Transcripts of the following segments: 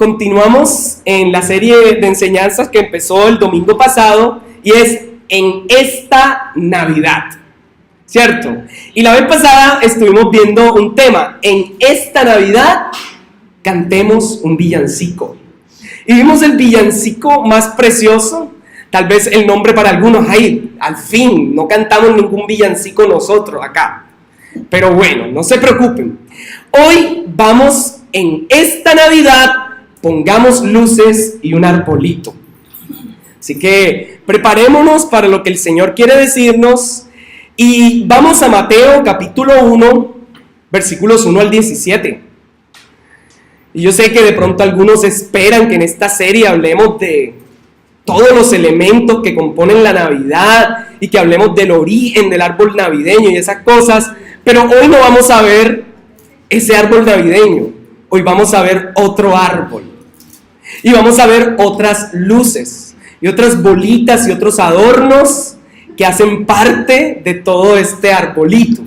continuamos en la serie de enseñanzas que empezó el domingo pasado y es en esta Navidad, ¿cierto? Y la vez pasada estuvimos viendo un tema, en esta Navidad cantemos un villancico. Y vimos el villancico más precioso, tal vez el nombre para algunos, ay, al fin, no cantamos ningún villancico nosotros acá. Pero bueno, no se preocupen. Hoy vamos en esta Navidad, pongamos luces y un arbolito. Así que preparémonos para lo que el Señor quiere decirnos y vamos a Mateo capítulo 1, versículos 1 al 17. Y yo sé que de pronto algunos esperan que en esta serie hablemos de todos los elementos que componen la Navidad y que hablemos del origen del árbol navideño y esas cosas, pero hoy no vamos a ver ese árbol navideño, hoy vamos a ver otro árbol y vamos a ver otras luces y otras bolitas y otros adornos que hacen parte de todo este arbolito.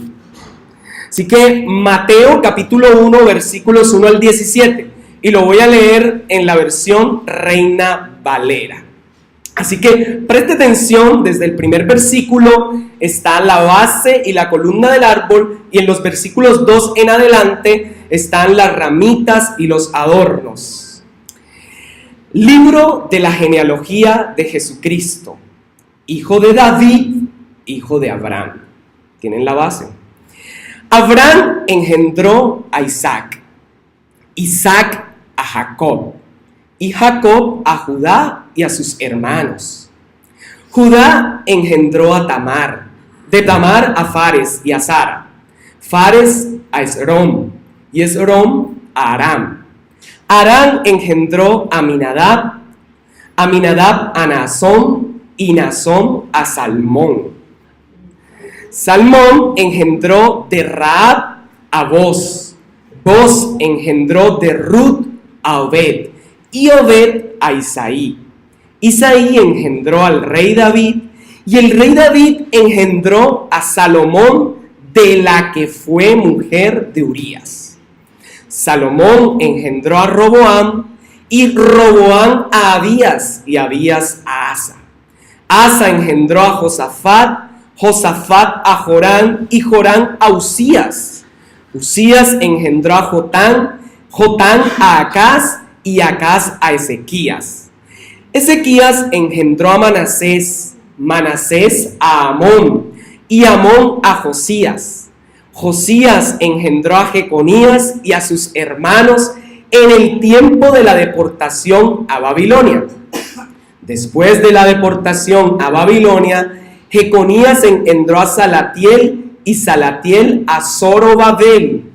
Así que Mateo capítulo 1 versículos 1 al 17 y lo voy a leer en la versión Reina Valera. Así que preste atención, desde el primer versículo está la base y la columna del árbol y en los versículos 2 en adelante están las ramitas y los adornos. Libro de la genealogía de Jesucristo, hijo de David, hijo de Abraham. ¿Tienen la base? Abraham engendró a Isaac, Isaac a Jacob, y Jacob a Judá y a sus hermanos. Judá engendró a Tamar, de Tamar a Fares y a Zara, Fares a Esrom, y Esrom a Aram. Aram engendró a Aminadab, Aminadab a Naasón, y Naasón a Salmón. Salmón engendró de Rahab a Boz, Boz engendró de Ruth a Obed, y Obed a Isaí. Isaí engendró al rey David, y el rey David engendró a Salomón, de la que fue mujer de Urías. Salomón engendró a Roboam, y Roboam a Abías, y Abías a Asa. Asa engendró a Josafat, Josafat a Jorán, y Jorán a Uzías. Uzías engendró a Jotán, Jotán a Acaz, y Acaz a Ezequías. Ezequías engendró a Manasés, Manasés a Amón, y Amón a Josías. Josías engendró a Jeconías y a sus hermanos en el tiempo de la deportación a Babilonia. Después de la deportación a Babilonia, Jeconías engendró a Salatiel y Salatiel a Zorobabel.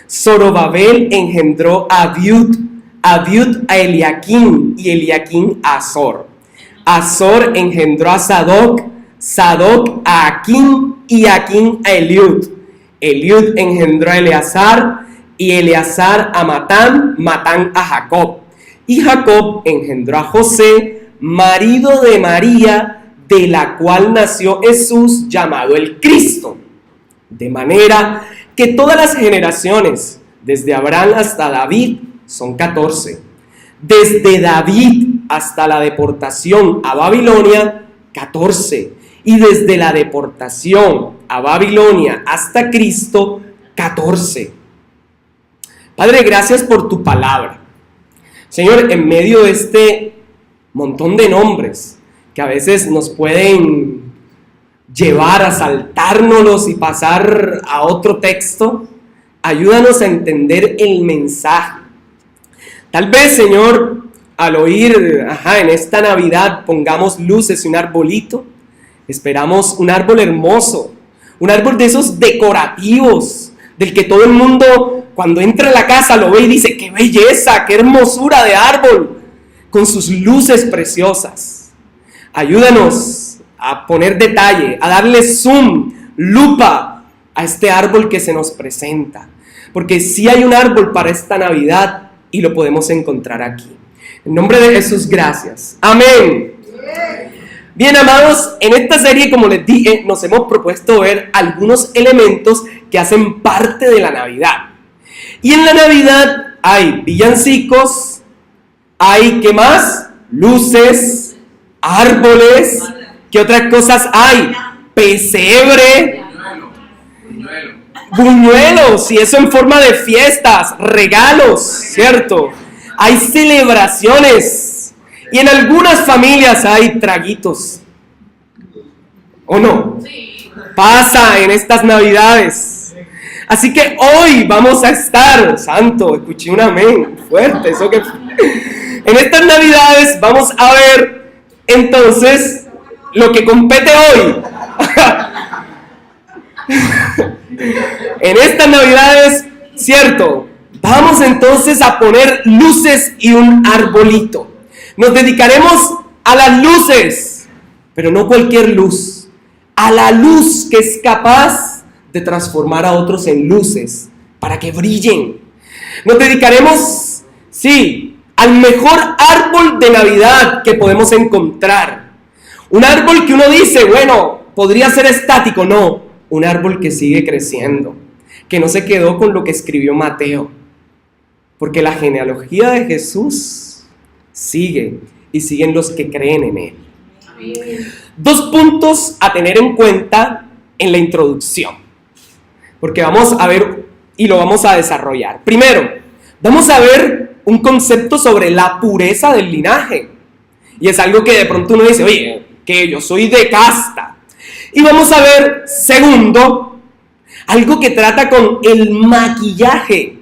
Zorobabel engendró a Abiud, Abiud a Eliaquim y Eliaquim a Azor. Azor engendró a Sadoc, Sadoc a Aquim y Aquim a Eliud. Eliud engendró a Eleazar y Eleazar a Matán, Matán a Jacob. Y Jacob engendró a José, marido de María, de la cual nació Jesús, llamado el Cristo. De manera que todas las generaciones, desde Abraham hasta David, son 14. Desde David hasta la deportación a Babilonia, 14. Y desde la deportación a Babilonia hasta Cristo, 14. Padre, gracias por tu palabra. Señor, en medio de este montón de nombres que a veces nos pueden llevar a saltárnoslos y pasar a otro texto, ayúdanos a entender el mensaje. Tal vez, Señor, al oír, en esta Navidad pongamos luces y un arbolito, esperamos un árbol hermoso, un árbol de esos decorativos, del que todo el mundo cuando entra a la casa lo ve y dice, ¡qué belleza, qué hermosura de árbol! Con sus luces preciosas. Ayúdanos a poner detalle, a darle zoom, lupa a este árbol que se nos presenta. Porque sí hay un árbol para esta Navidad y lo podemos encontrar aquí. En nombre de Jesús, gracias. Amén. Bien, amados, en esta serie, como les dije, nos hemos propuesto ver algunos elementos que hacen parte de la Navidad. Y en la Navidad hay villancicos, Hay, ¿qué más? Luces, árboles. ¿Qué otras cosas hay? Pesebre, buñuelos, y eso en forma de fiestas, regalos, ¿cierto? Hay celebraciones, y en algunas familias hay traguitos, ¿o no? Pasa en estas Navidades. Así que hoy vamos a estar, santo, escuché un amén fuerte, eso que... En estas Navidades vamos a ver entonces lo que compete hoy. En estas Navidades, cierto, vamos entonces a poner luces y un arbolito. Nos dedicaremos a las luces, pero no cualquier luz, a la luz que es capaz de transformar a otros en luces para que brillen. Nos dedicaremos, sí, al mejor árbol de Navidad que podemos encontrar. Un árbol que uno dice, bueno, podría ser estático. No, un árbol que sigue creciendo, que no se quedó con lo que escribió Mateo, porque la genealogía de Jesús sigue y siguen los que creen en él. Dos puntos a tener en cuenta en la introducción, porque vamos a ver y lo vamos a desarrollar. Primero, vamos a ver un concepto sobre la pureza del linaje, y es algo que de pronto uno dice, oye, que yo soy de casta. Y vamos a ver, segundo, algo que trata con el maquillaje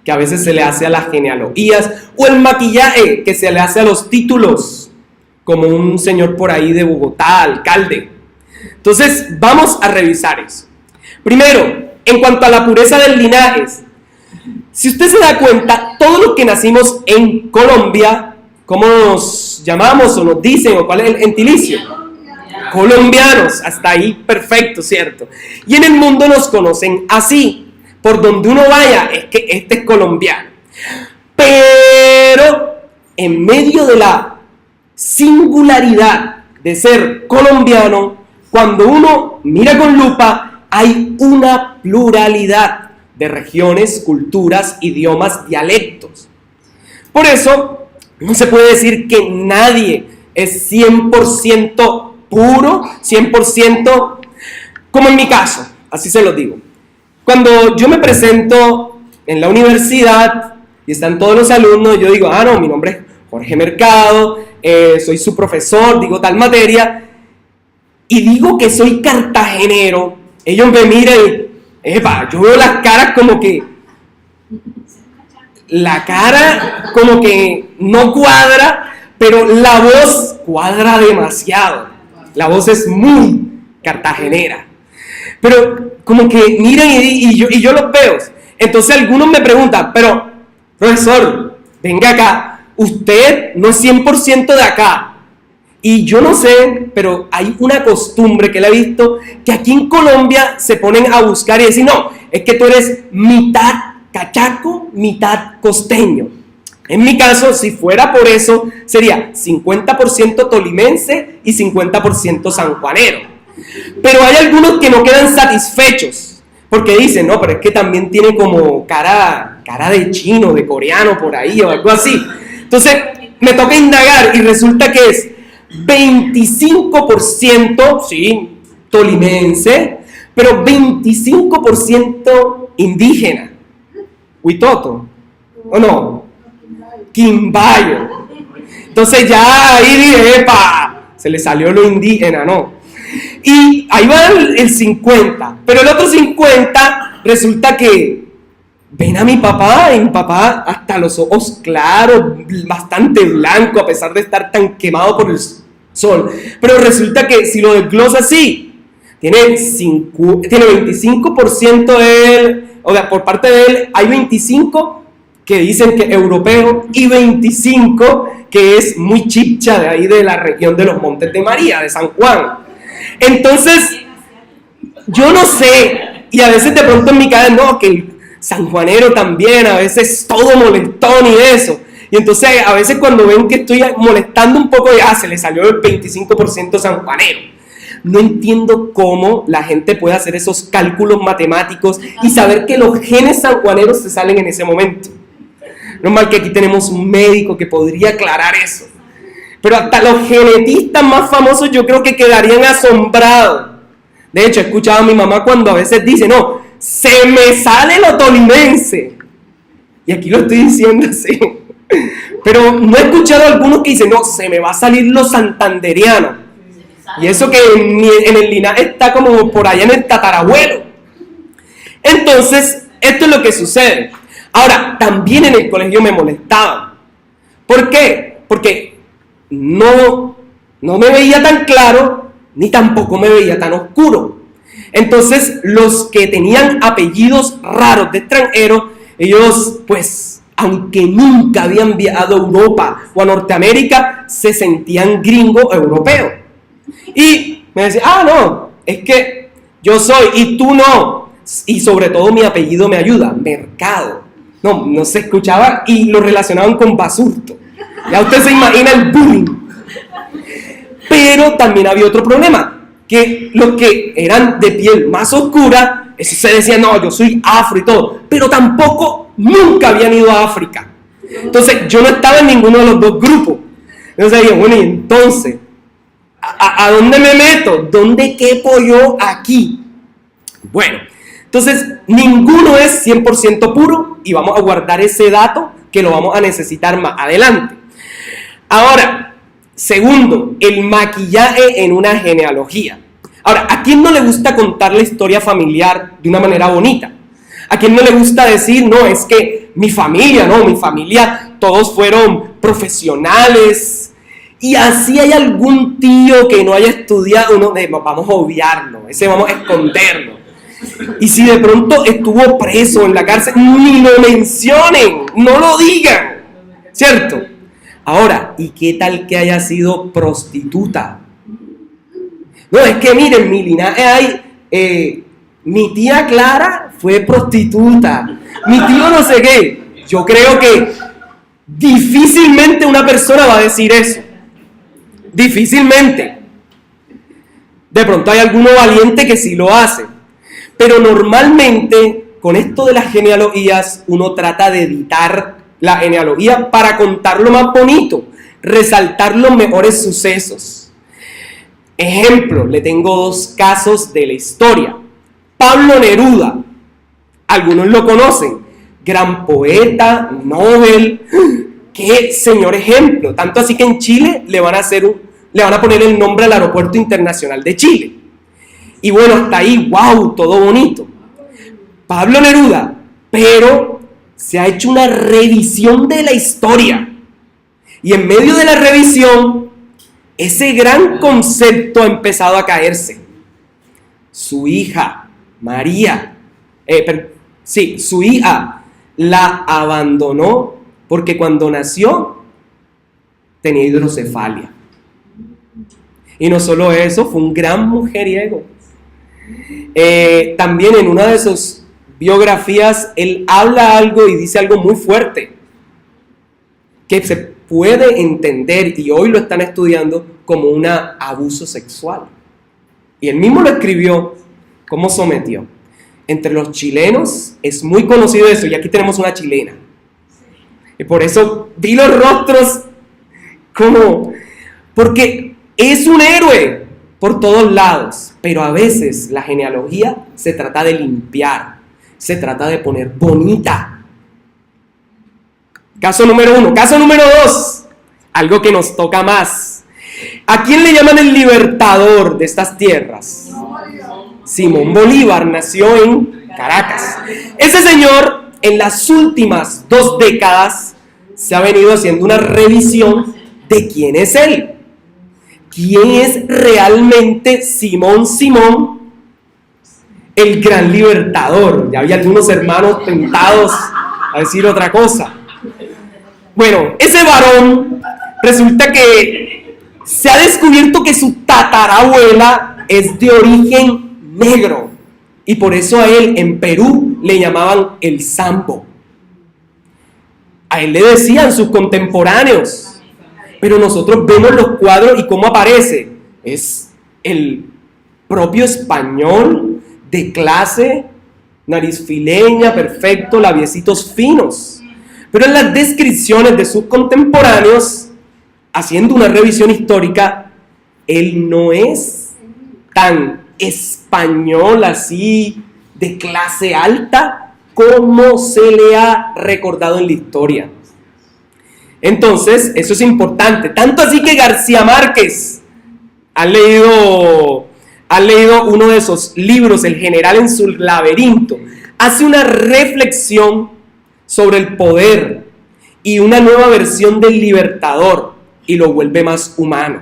que a veces se le hace a las genealogías, o el maquillaje que se le hace a los títulos, como un señor por ahí de Bogotá, alcalde. Entonces, vamos a revisar eso. Primero, en cuanto a la pureza del linaje, si usted se da cuenta, todos los que nacimos en Colombia, ¿cómo nos llamamos o nos dicen o cuál es el gentilicio? Colombianos, hasta ahí perfecto, ¿cierto? Y en el mundo nos conocen así, por donde uno vaya es que este es colombiano. Pero en medio de la singularidad de ser colombiano, cuando uno mira con lupa, hay una pluralidad de regiones, culturas, idiomas, dialectos. Por eso, no se puede decir que nadie es 100% puro, 100%, como en mi caso, así se lo digo. Cuando yo me presento en la universidad y están todos los alumnos, yo digo, no, mi nombre es Jorge Mercado, soy su profesor, digo tal materia, y digo que soy cartagenero. Ellos me miran y, yo veo las caras como que, la cara como que no cuadra, pero la voz cuadra demasiado. La voz es muy cartagenera. Pero como que miran y yo los veo. Entonces algunos me preguntan, pero profesor, venga acá, usted no es 100% de acá. Y yo no sé, pero hay una costumbre que la he visto, que aquí en Colombia se ponen a buscar y decir, no, es que tú eres mitad cachaco, mitad costeño. En mi caso, si fuera por eso, sería 50% tolimense y 50% sanjuanero. Pero hay algunos que no quedan satisfechos, porque dicen, no, pero es que también tiene como cara de chino, de coreano por ahí o algo así. Entonces, me toca indagar y resulta que es 25%, sí, tolimense, pero 25% indígena. Huitoto, ¿o no? Quimbayo. Entonces ya ahí dije, ¡epa! Se le salió lo indígena, ¿no? Y ahí va el 50, pero el otro 50 resulta que ven a mi papá, y mi papá hasta los ojos claros, bastante blanco, a pesar de estar tan quemado por el sol. Pero resulta que si lo desglosa así, tiene 25% de él, o sea, por parte de él hay 25 que dicen que es europeo y 25 que es muy chipcha de ahí de la región de los Montes de María, de San Juan. Entonces, yo no sé, y a veces de pronto en mi cabeza, no, que el sanjuanero también, a veces todo molestón y eso. Y entonces a veces cuando ven que estoy molestando un poco, ya se le salió el 25% sanjuanero. No entiendo cómo la gente puede hacer esos cálculos matemáticos y saber que los genes sanjuaneros se salen en ese momento. No es mal que aquí tenemos un médico que podría aclarar eso. Pero hasta los genetistas más famosos yo creo que quedarían asombrados. De hecho, he escuchado a mi mamá cuando a veces dice, no, se me sale lo tolimense. Y aquí lo estoy diciendo así. Pero no he escuchado a algunos que dicen, no, se me va a salir lo santanderiano. Y eso que en el linaje está como por allá en el tatarabuelo. Entonces, esto es lo que sucede. Ahora, también en el colegio me molestaban. ¿Por qué? Porque no me veía tan claro, ni tampoco me veía tan oscuro. Entonces, los que tenían apellidos raros de extranjeros, ellos, pues, aunque nunca habían viajado a Europa o a Norteamérica, se sentían gringo europeo. Y me decían, no, es que yo soy y tú no. Y sobre todo mi apellido me ayuda, Mercado. No se escuchaba y lo relacionaban con basurto. Ya usted se imagina el bullying. Pero también había otro problema, que los que eran de piel más oscura, eso se decía, no, yo soy afro y todo, pero tampoco nunca habían ido a África. Entonces yo no estaba en ninguno de los dos grupos. Entonces dije, bueno, y entonces, ¿a dónde me meto? ¿Dónde quepo yo aquí? Bueno, entonces ninguno es 100% puro y vamos a guardar ese dato que lo vamos a necesitar más adelante. Ahora, segundo, el maquillaje en una genealogía. Ahora, ¿a quién no le gusta contar la historia familiar de una manera bonita? ¿A quién no le gusta decir, no, es que mi familia, todos fueron profesionales? Y así hay algún tío que no haya estudiado, vamos a obviarlo, ese vamos a esconderlo. Y si de pronto estuvo preso en la cárcel, ni lo mencionen, no lo digan, ¿cierto? Ahora, ¿y qué tal que haya sido prostituta? No, es que miren, mi linaje hay, mi tía Clara fue prostituta, mi tío no sé qué. Yo creo que difícilmente una persona va a decir eso. Difícilmente. De pronto hay alguno valiente que sí lo hace. Pero normalmente, con esto de las genealogías, uno trata de editar la genealogía para contar lo más bonito, resaltar los mejores sucesos. Ejemplo, le tengo dos casos de la historia. Pablo Neruda, algunos lo conocen, gran poeta, Nobel, qué señor ejemplo, tanto así que en Chile le van a poner el nombre al Aeropuerto Internacional de Chile. Y bueno, hasta ahí, wow, todo bonito. Pablo Neruda, pero se ha hecho una revisión de la historia. Y en medio de la revisión, ese gran concepto ha empezado a caerse. Su hija, María, su hija la abandonó porque cuando nació tenía hidrocefalia. Y no solo eso, fue un gran mujeriego. También en una de sus biografías, él habla algo y dice algo muy fuerte, que se puede entender, y hoy lo están estudiando, como un abuso sexual. Y él mismo lo escribió, cómo sometió. Entre los chilenos es muy conocido eso, y aquí tenemos una chilena. Y por eso vi los rostros porque es un héroe por todos lados, pero a veces la genealogía se trata de limpiar, se trata de poner bonita. Caso número 1. Caso número 2, algo que nos toca más. ¿A quién le llaman el libertador de estas tierras? Simón Bolívar nació en Caracas. Ese señor, en las últimas 2 décadas, se ha venido haciendo una revisión de quién es él. ¿Quién es realmente Simón, el gran libertador? Ya había algunos hermanos tentados a decir otra cosa. Bueno, ese varón resulta que se ha descubierto que su tatarabuela es de origen negro. Y por eso a él en Perú le llamaban el Sambo. A él le decían sus contemporáneos. Pero nosotros vemos los cuadros y cómo aparece. Es el propio español de clase, nariz fileña, perfecto, labiecitos finos. Pero en las descripciones de sus contemporáneos, haciendo una revisión histórica, él no es tan español así de clase alta como se le ha recordado en la historia. Entonces, eso es importante. Tanto así que García Márquez, ¿han leído uno de esos libros, El general en su laberinto? Hace una reflexión sobre el poder y una nueva versión del Libertador y lo vuelve más humano.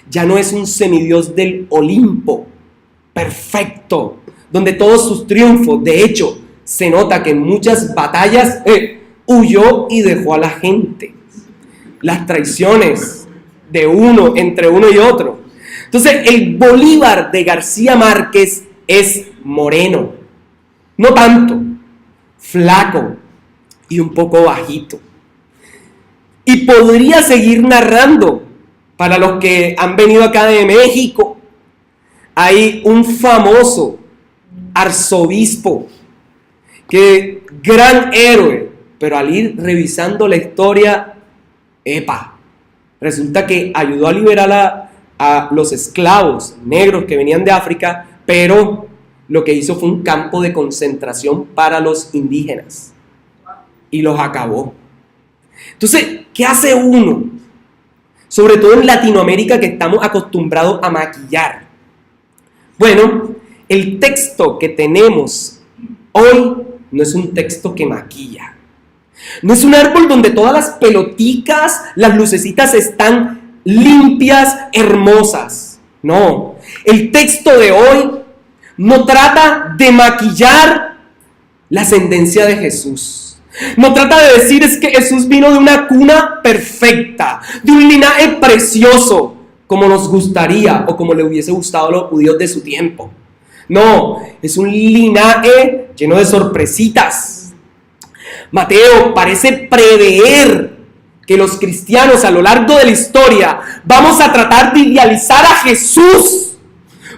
Ya no es un semidios del Olimpo, perfecto, donde todos sus triunfos, de hecho, se nota que en muchas batallas huyó y dejó a la gente. Las traiciones de uno, entre uno y otro. Entonces, el Bolívar de García Márquez es moreno. No tanto, flaco y un poco bajito. Y podría seguir narrando. Para los que han venido acá de México, hay un famoso arzobispo, que gran héroe, pero al ir revisando la historia, resulta que ayudó a liberar a los esclavos negros que venían de África, pero lo que hizo fue un campo de concentración para los indígenas y los acabó. Entonces, ¿qué hace uno? Sobre todo en Latinoamérica, que estamos acostumbrados a maquillar. Bueno, el texto que tenemos hoy no es un texto que maquilla. No es un árbol donde todas las peloticas, las lucecitas están limpias, hermosas. No, el texto de hoy no trata de maquillar la ascendencia de Jesús. No trata de decir es que Jesús vino de una cuna perfecta, de un linaje precioso, como nos gustaría o como le hubiese gustado a los judíos de su tiempo. No, es un linaje lleno de sorpresitas. Mateo parece prever que los cristianos a lo largo de la historia vamos a tratar de idealizar a Jesús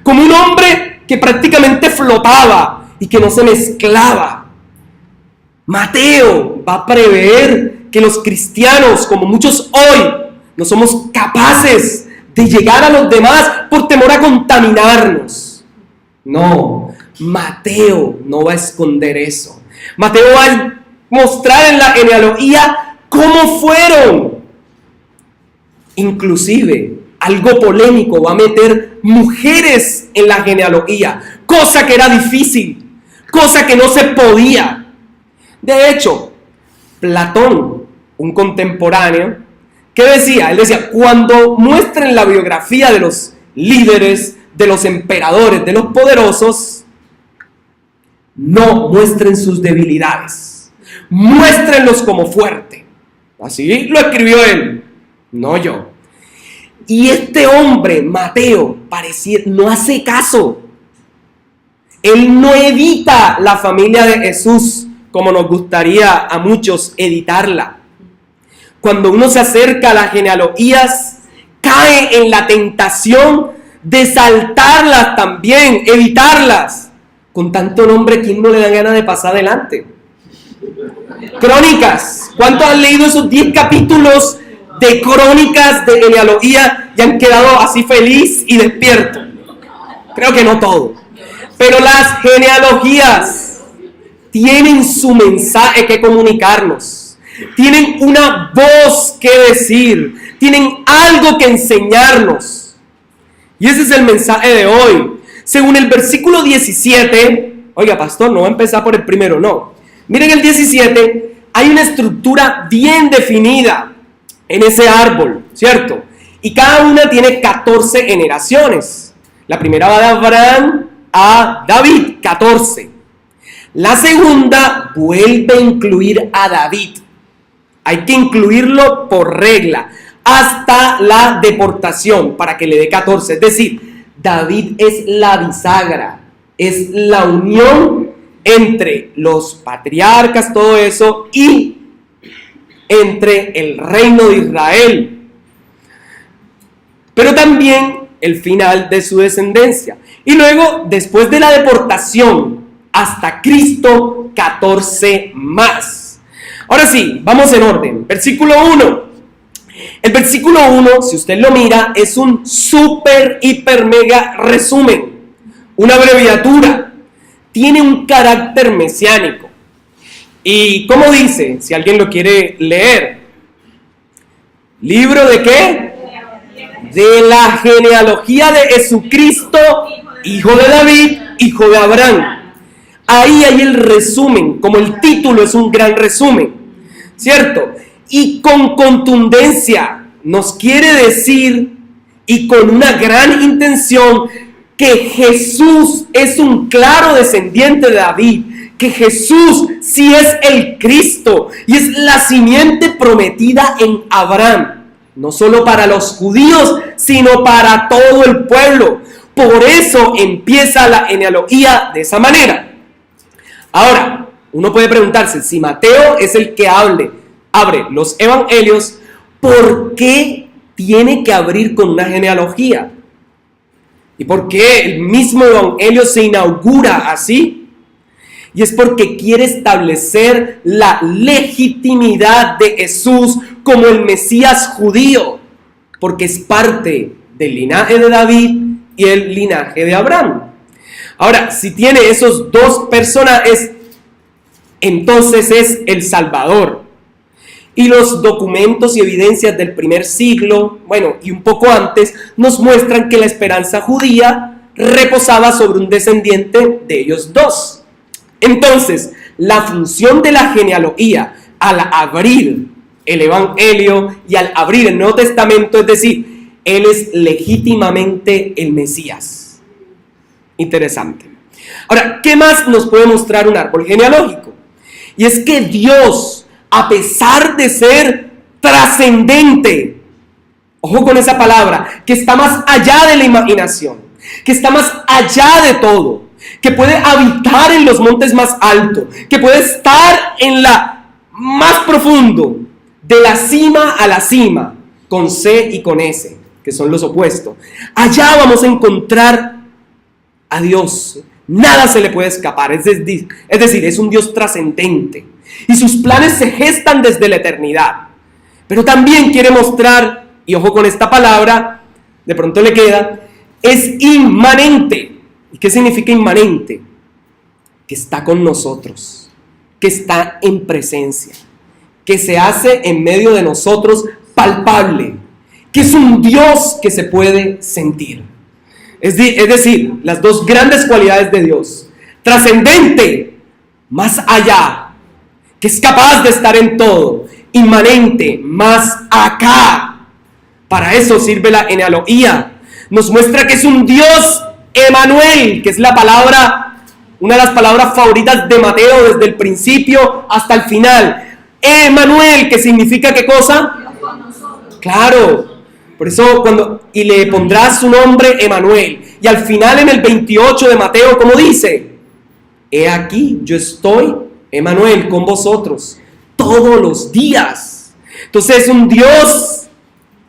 como un hombre que prácticamente flotaba y que no se mezclaba. Mateo va a prever que los cristianos, como muchos hoy, no somos capaces de llegar a los demás por temor a contaminarnos. No, Mateo no va a esconder eso. Mateo va a mostrar en la genealogía cómo fueron. Inclusive, algo polémico, va a meter mujeres en la genealogía, cosa que era difícil, cosa que no se podía. De hecho, Platón, un contemporáneo, ¿qué decía? Él decía, cuando muestren la biografía de los líderes, de los emperadores, de los poderosos, no muestren sus debilidades, muéstrenlos como fuerte. Así lo escribió él, no yo. Y este hombre, Mateo, no hace caso. Él no edita la familia de Jesús como nos gustaría a muchos editarla. Cuando uno se acerca a las genealogías, cae en la tentación de saltarlas también, evitarlas. Con tanto nombre, ¿quién no le da ganas de pasar adelante? Crónicas. ¿Cuántos han leído esos 10 capítulos de crónicas de genealogía y han quedado así feliz y despierto? Creo que no todo. Pero las genealogías tienen su mensaje que comunicarnos, tienen una voz que decir, tienen algo que enseñarnos. Y ese es el mensaje de hoy. Según el versículo 17, oiga pastor, no va a empezar por el primero, no. Miren el 17, hay una estructura bien definida en ese árbol, ¿cierto? Y cada una tiene 14 generaciones. La primera va de Abraham a David, 14. La segunda vuelve a incluir a David. Hay que incluirlo por regla hasta la deportación para que le dé 14. Es decir, David es la bisagra, es la unión entre los patriarcas, todo eso, y entre el reino de Israel. Pero también el final de su descendencia. Y luego, después de la deportación, hasta Cristo, 14 más. Ahora sí, vamos en orden. Versículo 1. El versículo 1, si usted lo mira, es un súper, hiper, mega resumen. Una abreviatura. Tiene un carácter mesiánico. ¿Y cómo dice? Si alguien lo quiere leer. ¿Libro de qué? De la genealogía de Jesucristo, hijo de David, hijo de Abraham. Ahí hay el resumen, como el título es un gran resumen, ¿cierto? Y con contundencia nos quiere decir, y con una gran intención, que Jesús es un claro descendiente de David, que Jesús sí es el Cristo y es la simiente prometida en Abraham, no solo para los judíos, sino para todo el pueblo. Por eso empieza la genealogía de esa manera. Ahora, uno puede preguntarse, si Mateo es el que abre los evangelios, ¿por qué tiene que abrir con una genealogía? ¿Y por qué el mismo evangelio se inaugura así? Y es porque quiere establecer la legitimidad de Jesús como el Mesías judío, porque es parte del linaje de David y el linaje de Abraham. Ahora, si tiene esos dos personajes, entonces es el Salvador. Y los documentos y evidencias del primer siglo, y un poco antes, nos muestran que la esperanza judía reposaba sobre un descendiente de ellos dos. Entonces, la función de la genealogía al abrir el Evangelio y al abrir el Nuevo Testamento, es decir, Él es legítimamente el Mesías. Interesante. Ahora, ¿qué más nos puede mostrar un árbol genealógico? Y es que Dios, a pesar de ser trascendente, ojo con esa palabra, que está más allá de la imaginación, que está más allá de todo, que puede habitar en los montes más altos, que puede estar en la más profundo, de la cima a la cima, con C y con S, que son los opuestos. Allá vamos a encontrar a Dios. Nada se le puede escapar, es decir, es un Dios trascendente. Y sus planes se gestan desde la eternidad. Pero también quiere mostrar, y ojo con esta palabra, de pronto le queda, es inmanente. ¿Y qué significa inmanente? Que está con nosotros, que está en presencia, que se hace en medio de nosotros palpable, que es un Dios que se puede sentir. Es decir, las dos grandes cualidades de Dios: trascendente, más allá, que es capaz de estar en todo; inmanente, más acá. Para eso sirve la genealogía. Nos muestra que es un Dios Emanuel, que es la palabra, una de las palabras favoritas de Mateo desde el principio hasta el final. Emanuel, que significa ¿qué cosa? Claro. Por eso y le pondrás su nombre Emanuel. Y al final en el 28 de Mateo, ¿cómo dice? He aquí, yo estoy, Emanuel, con vosotros todos los días. Entonces es un Dios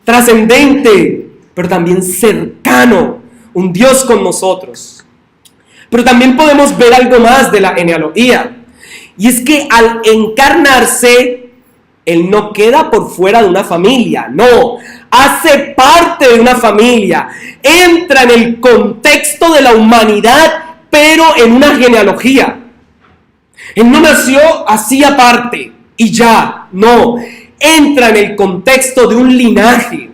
trascendente, pero también cercano, un Dios con nosotros. Pero también podemos ver algo más de la genealogía, y es que al encarnarse, Él no queda por fuera de una familia, no, hace parte de una familia, entra en el contexto de la humanidad, pero en una genealogía. Él no nació así aparte y ya, no, entra en el contexto de un linaje.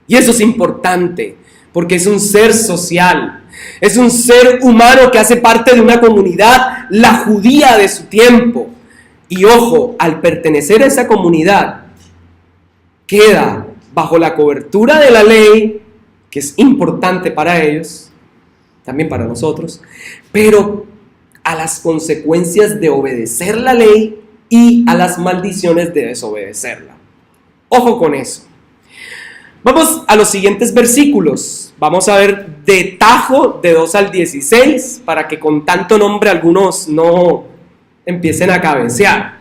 Y eso es importante, porque es un ser social, es un ser humano que hace parte de una comunidad, la judía de su tiempo. Y ojo, al pertenecer a esa comunidad, queda bajo la cobertura de la ley, que es importante para ellos, también para nosotros, pero a las consecuencias de obedecer la ley y a las maldiciones de desobedecerla. Ojo con eso. Vamos a los siguientes versículos. Vamos a ver de tajo de 2 al 16, para que con tanto nombre algunos no empiecen a cabecear.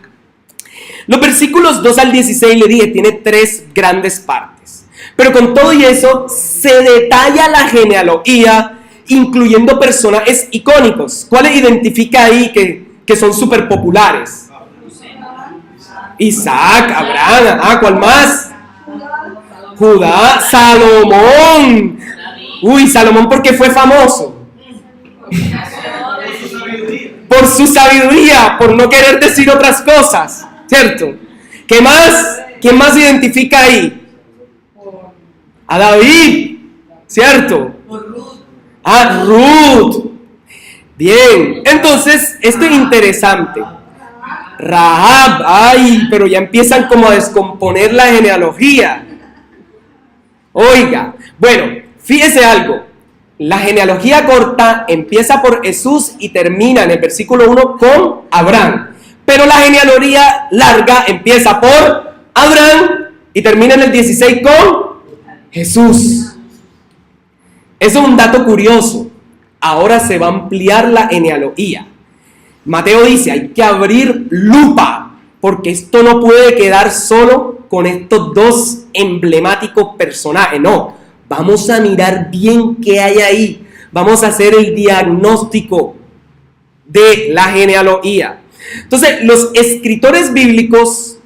Los versículos 2 al 16, le dije, tiene 3 grandes partes. Pero con todo y eso, se detalla la genealogía, incluyendo personajes icónicos. ¿Cuáles identifica ahí que son súper populares? Isaac, Abraham, ¿cuál más? Judá, Salomón. Uy, Salomón, ¿por qué fue famoso? Por su sabiduría, por no querer decir otras cosas, ¿cierto? ¿Qué más? ¿Quién más se identifica ahí? A David, ¿cierto? A Ruth. Bien, entonces, esto es interesante. Rahab, pero ya empiezan como a descomponer la genealogía. Oiga, bueno, fíjese algo. La genealogía corta empieza por Jesús y termina en el versículo 1 con Abraham. Pero la genealogía larga empieza por Abraham y termina en el 16 con Jesús. Eso es un dato curioso. Ahora se va a ampliar la genealogía. Mateo dice, hay que abrir lupa, porque esto no puede quedar solo con estos dos emblemáticos personajes. No, vamos a mirar bien qué hay ahí. Vamos a hacer el diagnóstico de la genealogía. Entonces, los escritores bíblicos,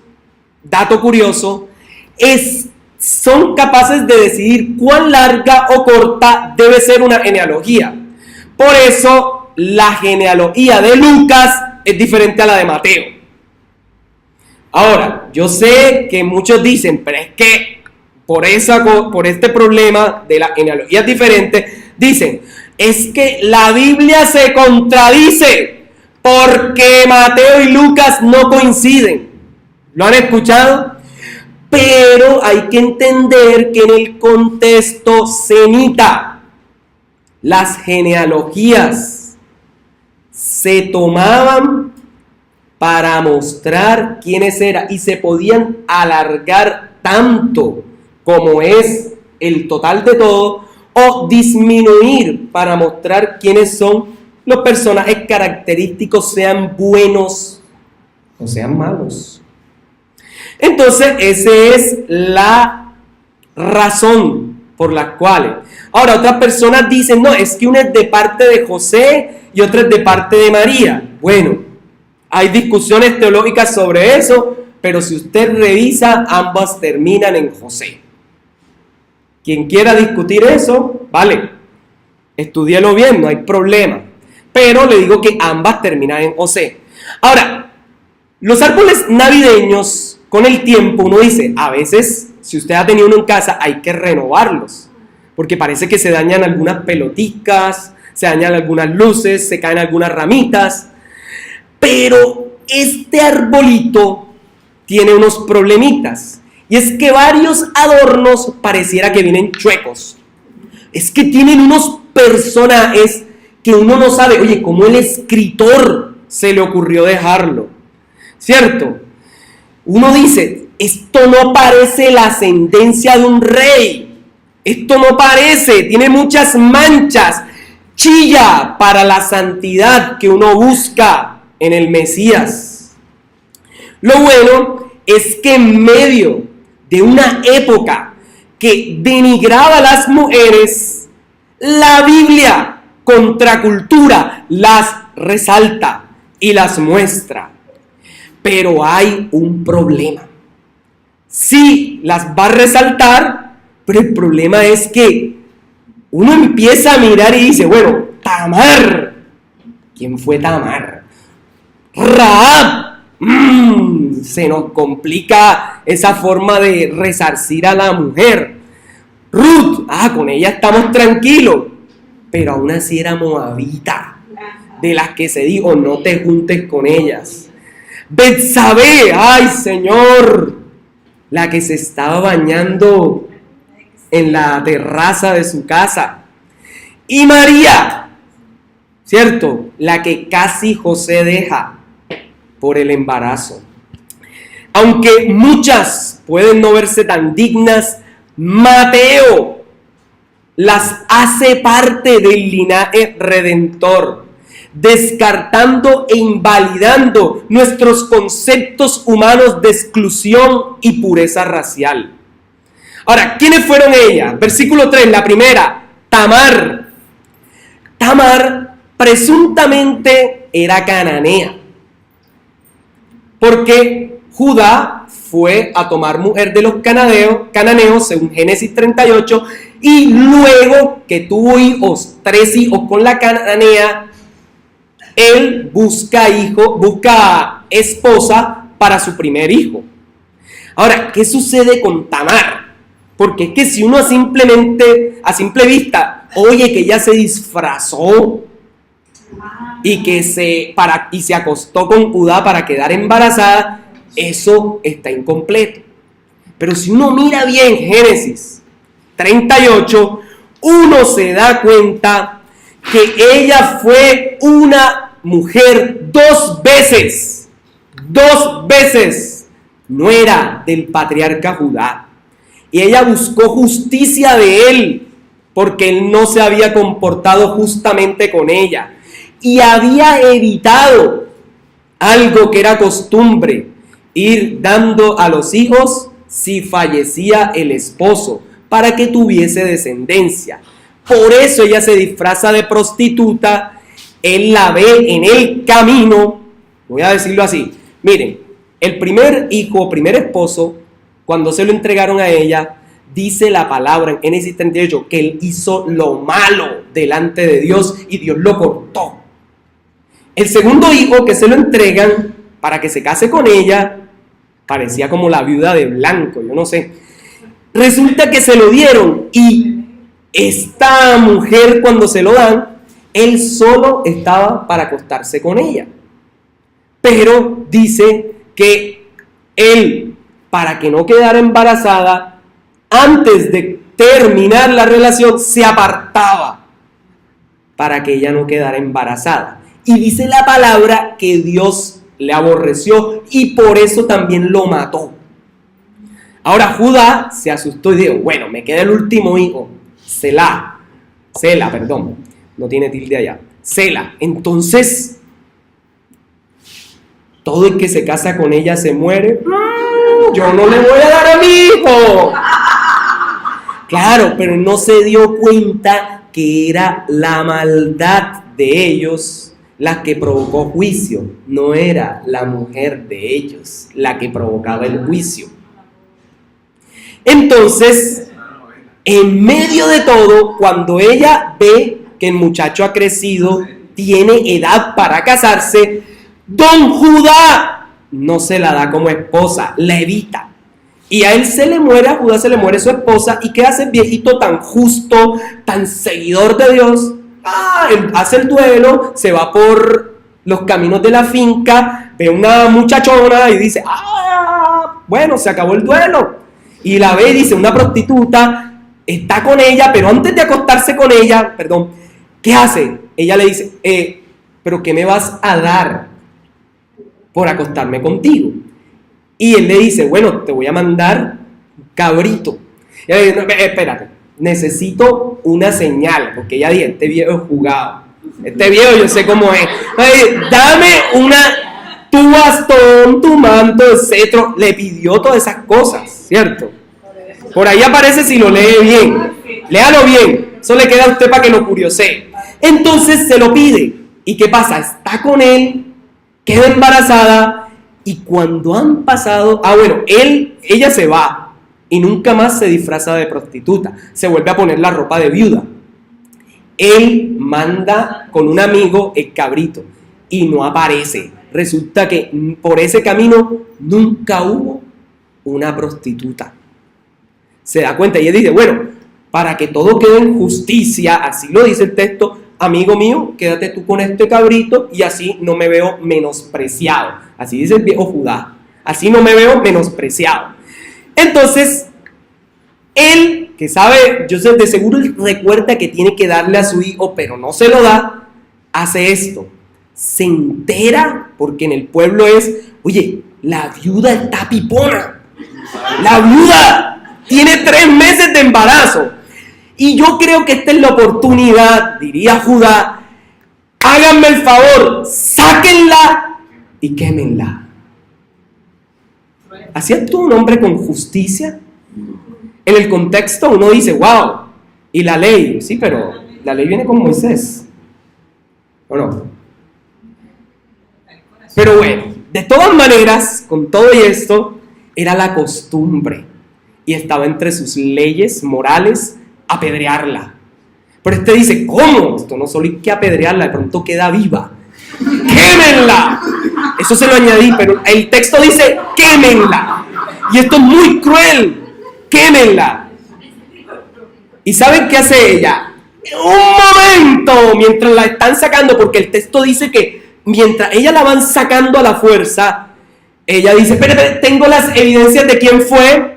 dato curioso, son capaces de decidir cuán larga o corta debe ser una genealogía. Por eso, la genealogía de Lucas es diferente a la de Mateo. Ahora, yo sé que muchos dicen, pero es que por este problema de la genealogía diferente, dicen, es que la Biblia se contradice porque Mateo y Lucas no coinciden. ¿Lo han escuchado? Pero hay que entender que en el contexto semita, las genealogías se tomaban para mostrar quiénes eran y se podían alargar tanto como es el total de todo o disminuir para mostrar quiénes son los personajes característicos, sean buenos o sean malos. Entonces, esa es la razón por la cual. Ahora, otras personas dicen, no, es que una es de parte de José y otra es de parte de María. Bueno, hay discusiones teológicas sobre eso, pero si usted revisa, ambas terminan en José. Quien quiera discutir eso, vale, estúdielo bien, no hay problema. Pero le digo que ambas terminan en José. Ahora, los árboles navideños, con el tiempo, uno dice, a veces, si usted ha tenido uno en casa, hay que renovarlos. Porque parece que se dañan algunas peloticas, se dañan algunas luces, se caen algunas ramitas. Pero este arbolito tiene unos problemitas. Y es que varios adornos pareciera que vienen chuecos. Es que tienen unos personajes que uno no sabe, oye, ¿cómo el escritor se le ocurrió dejarlo? ¿Cierto? Uno dice, esto no parece la ascendencia de un rey. Esto no parece, tiene muchas manchas. Chilla para la santidad que uno busca en el Mesías. Lo bueno es que en medio de una época que denigraba a las mujeres, la Biblia, contracultura, las resalta y las muestra. Pero hay un problema. Sí, las va a resaltar, pero el problema es que uno empieza a mirar y dice, bueno, Tamar. ¿Quién fue Tamar? Rahab. Se nos complica esa forma de resarcir a la mujer. Ruth. Con ella estamos tranquilos. Pero aún así era moabita, de las que se dijo, no te juntes con ellas. Betsabé, ay Señor, la que se estaba bañando en la terraza de su casa. Y María, ¿cierto? La que casi José deja por el embarazo. Aunque muchas pueden no verse tan dignas, Mateo las hace parte del linaje redentor, descartando e invalidando nuestros conceptos humanos de exclusión y pureza racial. Ahora, ¿quiénes fueron ellas? Versículo 3, la primera, Tamar. Tamar presuntamente era cananea, porque Judá fue a tomar mujer de los cananeos, según Génesis 38, y luego que tuvo hijos, 3 hijos con la cananea, él busca esposa para su primer hijo. Ahora, ¿qué sucede con Tamar? Porque es que si uno a simple vista, oye que ella se disfrazó y se acostó con Judá para quedar embarazada, eso está incompleto. Pero si uno mira bien Génesis 38, uno se da cuenta que ella fue una mujer 2 veces. 2 veces. No era del patriarca Judá. Y ella buscó justicia de él, porque él no se había comportado justamente con ella. Y había evitado algo que era costumbre, ir dando a los hijos si fallecía el esposo, para que tuviese descendencia. Por eso ella se disfraza de prostituta, él la ve en el camino, voy a decirlo así, miren, el primer hijo, primer esposo, cuando se lo entregaron a ella, dice la palabra en Génesis 38 que él hizo lo malo delante de Dios y Dios lo cortó. El segundo hijo que se lo entregan para que se case con ella, parecía como la viuda de Blanco, yo no sé. Resulta que se lo dieron y esta mujer cuando se lo dan, él solo estaba para acostarse con ella. Pero dice que él, para que no quedara embarazada, antes de terminar la relación, se apartaba para que ella no quedara embarazada. Y dice la palabra que Dios le aborreció y por eso también lo mató. Ahora Judá se asustó y dijo, bueno, me queda el último hijo, Sela, perdón, no tiene tilde allá, Sela. Entonces, todo el que se casa con ella se muere. Yo no le voy a dar a mi hijo. Claro, pero no se dio cuenta que era la maldad de ellos la que provocó juicio. No era la mujer de ellos la que provocaba el juicio. Entonces, en medio de todo, cuando ella ve que el muchacho ha crecido, tiene edad para casarse, don Judá no se la da como esposa, la evita. Y a él se le muere, a Judá se le muere su esposa, y ¿qué hace el viejito tan justo, tan seguidor de Dios? Él hace el duelo, se va por los caminos de la finca, ve una muchachona y dice, bueno, se acabó el duelo. Y la ve y dice, una prostituta, está con ella, pero antes de acostarse con ella, ¿qué hace? Ella le dice, ¿pero qué me vas a dar por acostarme contigo? Y él le dice, bueno, te voy a mandar cabrito. Y ella dice, no, espérate, necesito una señal, porque ella dice, este viejo es jugado, este viejo yo sé cómo es. Dame tu bastón, tu manto, el cetro. Le pidió todas esas cosas, ¿cierto? Por ahí aparece si lo lee bien. Léalo bien. Eso le queda a usted para que lo curiosee. Entonces se lo pide. ¿Y qué pasa? Está con él, queda embarazada. Y cuando han pasado... ella se va. Y nunca más se disfraza de prostituta. Se vuelve a poner la ropa de viuda. Él manda con un amigo el cabrito. Y no aparece. Resulta que por ese camino nunca hubo una prostituta. Se da cuenta y él dice, bueno, para que todo quede en justicia, así lo dice el texto, amigo mío, quédate tú con este cabrito y así no me veo menospreciado. Así dice el viejo Judá, así no me veo menospreciado. Entonces, él, que sabe, yo sé, de seguro recuerda que tiene que darle a su hijo, pero no se lo da, hace esto. Se entera, porque en el pueblo oye, la viuda está pipona. La viuda tiene 3 meses de embarazo. Y yo creo que esta es la oportunidad, diría Judá, háganme el favor, sáquenla y quémenla. ¿Así actúa un hombre con justicia? En el contexto uno dice, wow, y la ley, sí, pero la ley viene con Moisés, ¿o no? Pero bueno, De todas maneras, con todo esto, era la costumbre y estaba entre sus leyes morales apedrearla. Pero este dice, ¿cómo? Esto no solo hay que apedrearla, de pronto queda viva. ¡Quémenla! Eso se lo añadí, pero el texto dice, ¡quémenla! Y esto es muy cruel. ¡Quémenla! ¿Y saben qué hace ella? Un momento, mientras la están sacando, porque el texto dice que mientras ella la van sacando a la fuerza, ella dice, espérate, tengo las evidencias de quién fue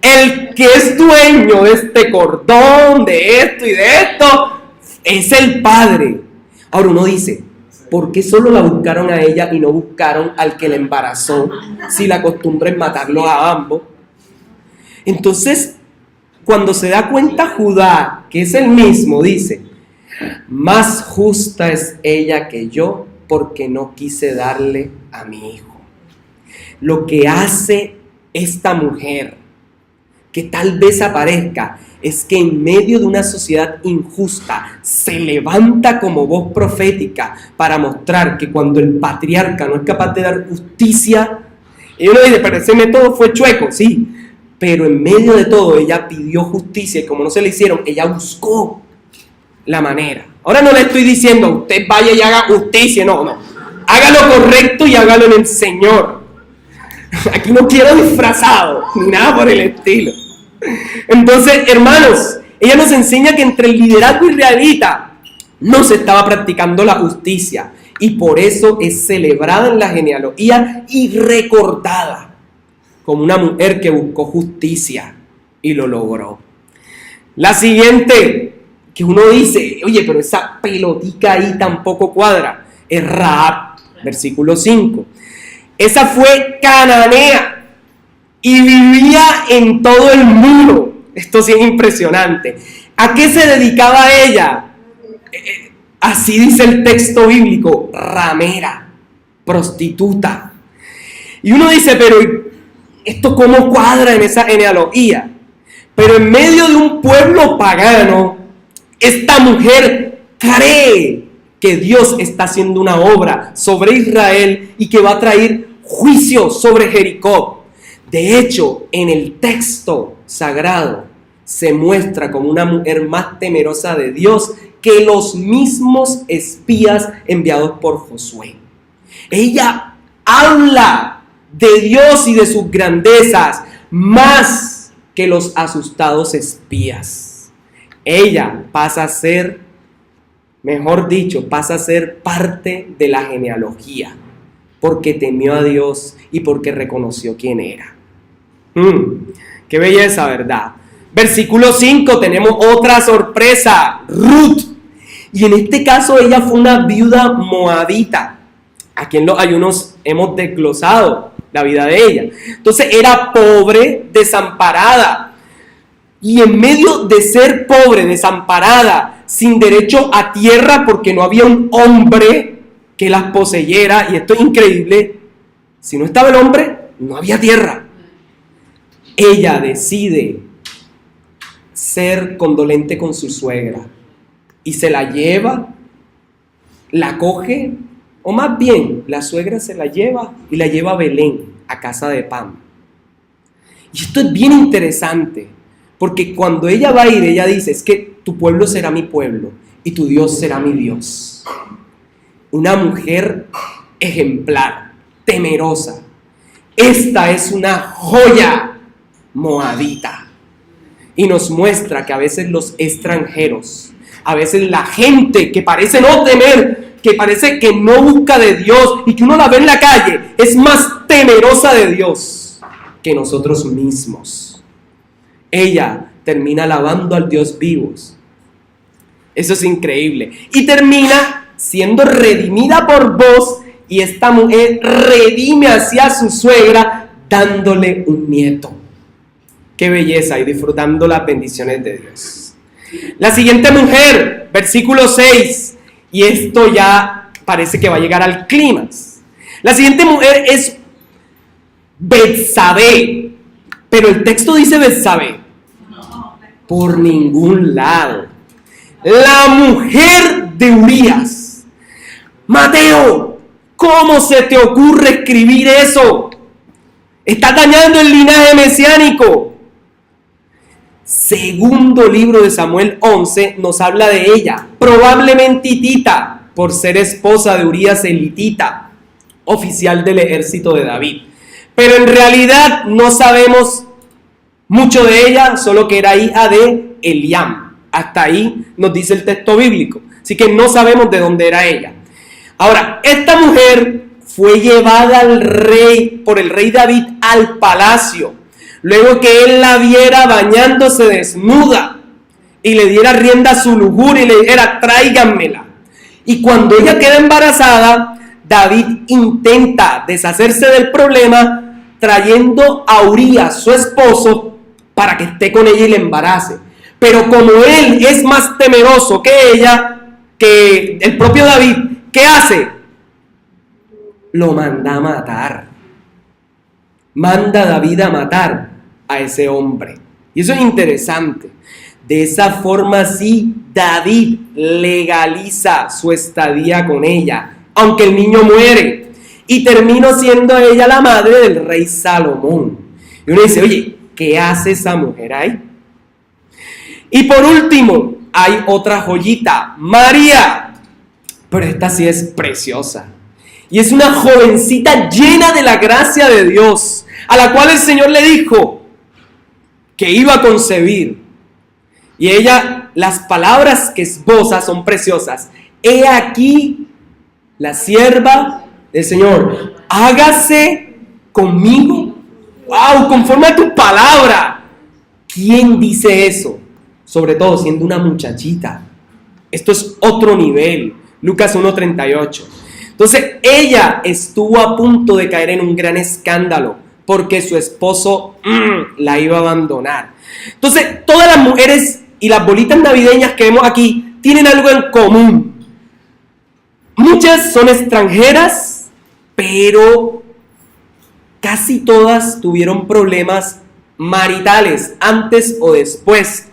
el que es dueño de este cordón, de esto y de esto, es el padre. Ahora uno dice, ¿por qué solo la buscaron a ella y no buscaron al que la embarazó? Si la costumbre es matarlos a ambos. Entonces, cuando se da cuenta Judá, que es el mismo, dice, más justa es ella que yo, porque no quise darle a mi hijo. Lo que hace esta mujer, que tal vez aparezca, es que en medio de una sociedad injusta se levanta como voz profética para mostrar que cuando el patriarca no es capaz de dar justicia, y uno dice, pero ese método fue chueco, sí, pero en medio de todo ella pidió justicia y como no se le hicieron, ella buscó la manera. Ahora no le estoy diciendo, usted vaya y haga justicia, no, haga lo correcto y hágalo en el Señor. Aquí no quiero disfrazado, ni nada por el estilo. Entonces, hermanos, ella nos enseña que entre el liderazgo israelita no se estaba practicando la justicia y por eso es celebrada en la genealogía y recordada como una mujer que buscó justicia y lo logró. La siguiente, que uno dice, oye, pero esa pelotica ahí tampoco cuadra, es Rahab, versículo 5. Esa fue cananea y vivía en todo el muro. Esto sí es impresionante. ¿A qué se dedicaba ella? Así dice el texto bíblico, ramera, prostituta. Y uno dice, pero ¿esto cómo cuadra en esa genealogía? Pero en medio de un pueblo pagano, esta mujer cree que Dios está haciendo una obra sobre Israel y que va a traer juicio sobre Jericó. De hecho, en el texto sagrado se muestra como una mujer más temerosa de Dios que los mismos espías enviados por Josué. Ella habla de Dios y de sus grandezas más que los asustados espías. Ella pasa a ser, mejor dicho, pasa a ser parte de la genealogía porque temió a Dios y porque reconoció quién era. Qué belleza, ¿verdad? Versículo 5, tenemos otra sorpresa, Ruth. Y en este caso ella fue una viuda moabita. Aquí en los ayunos hemos desglosado la vida de ella. Entonces era pobre, desamparada. Y en medio de ser pobre, desamparada, sin derecho a tierra porque no había un hombre que las poseyera, y esto es increíble, si no estaba el hombre, no había tierra. Ella decide ser condolente con su suegra y se la lleva, la coge, o más bien, la suegra se la lleva y la lleva a Belén, a casa de Pam. Y esto es bien interesante, porque cuando ella va a ir, ella dice, es que tu pueblo será mi pueblo y tu Dios será mi Dios. Una mujer ejemplar, temerosa. Esta es una joya moabita. Y nos muestra que a veces los extranjeros, a veces la gente que parece no temer, que parece que no busca de Dios y que uno la ve en la calle, es más temerosa de Dios que nosotros mismos. Ella termina alabando al Dios vivo. Eso es increíble. Y termina siendo redimida por vos, y esta mujer redime hacia su suegra dándole un nieto. Qué belleza, y disfrutando las bendiciones de Dios. La siguiente mujer, versículo 6, y esto ya parece que va a llegar al clímax. La siguiente mujer es Betsabé, pero el texto dice Betsabé por ningún lado. La mujer de Urías. Mateo, ¿Cómo se te ocurre escribir eso? Estás dañando el linaje mesiánico. Segundo libro de Samuel 11 nos habla de ella, probablemente hitita, por ser esposa de Urías elitita, oficial del ejército de David. Pero en realidad no sabemos mucho de ella, solo que era hija de Eliam. Hasta ahí nos dice el texto bíblico. Así que no sabemos de dónde era ella. Ahora, esta mujer fue llevada al rey, por el rey David, al palacio. Luego que él la viera bañándose desnuda y le diera rienda a su lujuria y le dijera, tráiganmela. Y cuando ella queda embarazada, David intenta deshacerse del problema trayendo a Urías, su esposo, para que esté con ella y le embarace. Pero como él es más temeroso que ella, que el propio David, ¿qué hace? Lo manda a matar. Manda a David a matar a ese hombre. Y eso es interesante. De esa forma sí, David legaliza su estadía con ella, aunque el niño muere. Y terminó siendo ella la madre del rey Salomón. Y uno dice, oye, ¿qué hace esa mujer ahí? Y por último, hay otra joyita, María. Pero esta sí es preciosa. Y es una jovencita llena de la gracia de Dios, a la cual el Señor le dijo que iba a concebir. Y ella, las palabras que esboza son preciosas. He aquí la sierva del Señor. Hágase conmigo. ¡Wow! Conforme a tu palabra. ¿Quién dice eso? Sobre todo siendo una muchachita. Esto es otro nivel. Lucas 1:38. Entonces ella estuvo a punto de caer en un gran escándalo porque su esposo la iba a abandonar. Entonces todas las mujeres y las bolitas navideñas que vemos aquí tienen algo en común. Muchas son extranjeras, pero casi todas tuvieron problemas maritales antes o después,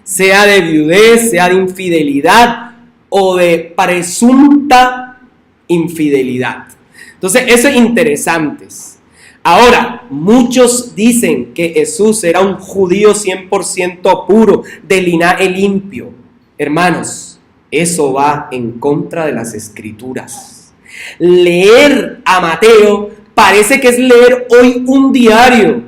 sea de viudez, sea de infidelidad o de presunta infidelidad. Entonces eso es interesante. Ahora, muchos dicen que Jesús era un judío 100% puro, de linaje limpio. Hermanos, eso va en contra de las escrituras. Leer a Mateo parece que es leer hoy un diario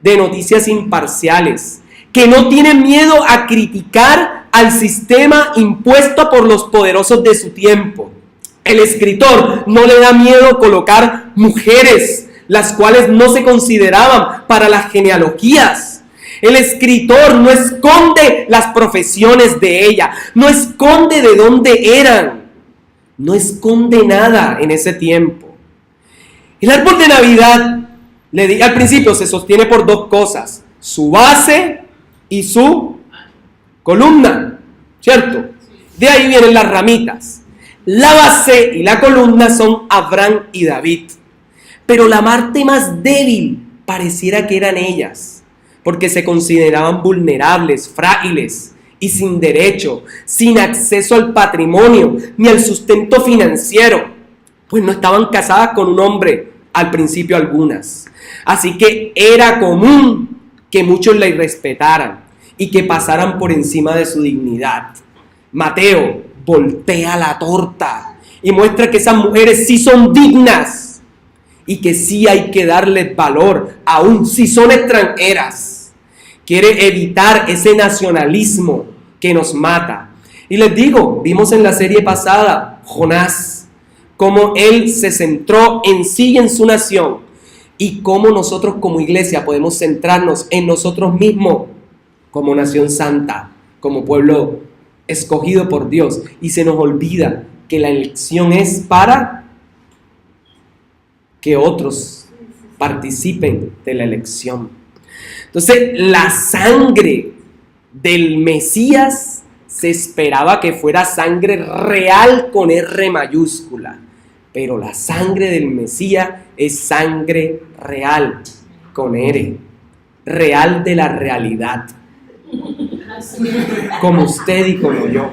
de noticias imparciales, que no tiene miedo a criticar al sistema impuesto por los poderosos de su tiempo. El escritor no le da miedo colocar mujeres, las cuales no se consideraban para las genealogías. El escritor no esconde las profesiones de ella, no esconde de dónde eran, no esconde nada en ese tiempo. El árbol de Navidad, al principio se sostiene por dos cosas, su base y su columna, ¿cierto? De ahí vienen las ramitas. La base y la columna son Abraham y David. Pero la parte más débil pareciera que eran ellas, porque se consideraban vulnerables, frágiles y sin derecho, sin acceso al patrimonio ni al sustento financiero, pues no estaban casadas con un hombre, al principio algunas. Así que era común que muchos la irrespetaran y que pasaran por encima de su dignidad. Mateo voltea la torta y muestra que esas mujeres sí son dignas y que sí hay que darles valor, aun si son extranjeras. Quiere evitar ese nacionalismo que nos mata. Y les digo, vimos en la serie pasada, Jonás, cómo él se centró en sí y en su nación, y cómo nosotros como iglesia podemos centrarnos en nosotros mismos, como nación santa, como pueblo escogido por Dios, y se nos olvida que la elección es para que otros participen de la elección. Entonces, la sangre del Mesías se esperaba que fuera sangre real con R mayúscula, pero la sangre del Mesías es sangre real con R, real de la realidad, como usted y como yo.